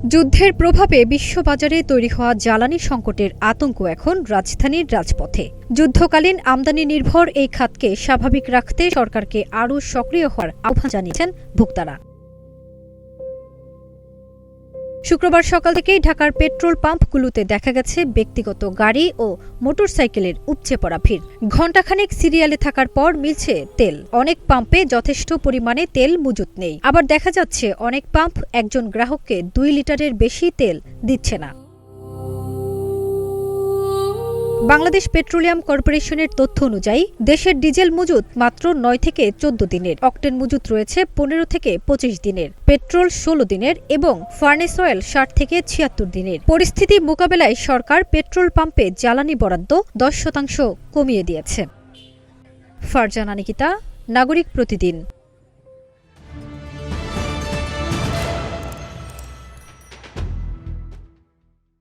যুদ্ধের প্রভাবে বিশ্ববাজারে তৈরি হওয়া জ্বালানি সংকটের আতঙ্ক এখন রাজধানীর রাজপথে। যুদ্ধকালীন আমদানি নির্ভর এই খাতকে স্বাভাবিক রাখতে সরকারকে আরও সক্রিয় হওয়ার আহ্বান জানিয়েছেন ভোক্তারা। শুক্রবার সকাল থেকেই ঢাকার পেট্রোল পাম্পগুলোতে দেখা গেছে ব্যক্তিগত গাড়ি ও মোটরসাইকেলের উপচে পড়া ভিড়। ঘণ্টাখানেক সিরিয়ালে থাকার পর মিলছে তেল। অনেক পাম্পে যথেষ্ট পরিমাণে তেল মজুত নেই। আবার দেখা যাচ্ছে অনেক পাম্প একজন গ্রাহককে 2 লিটারের বেশি তেল দিচ্ছে না। বাংলাদেশ পেট্রোলিয়াম কর্পোরেশনের তথ্য অনুযায়ী দেশের ডিজেল মজুত মাত্র 9 থেকে 14 দিনের, অকটেন মজুত রয়েছে 15 থেকে 25 দিনের, পেট্রোল 16 দিনের এবং ফার্নেস অয়েল 60 থেকে 76 দিনের। পরিস্থিতি মোকাবেলায় সরকার পেট্রোল পাম্পে জ্বালানি বরাদ্দ 10% কমিয়ে দিয়েছে। ফারজানা নিকিতা, নাগরিক প্রতিদিন।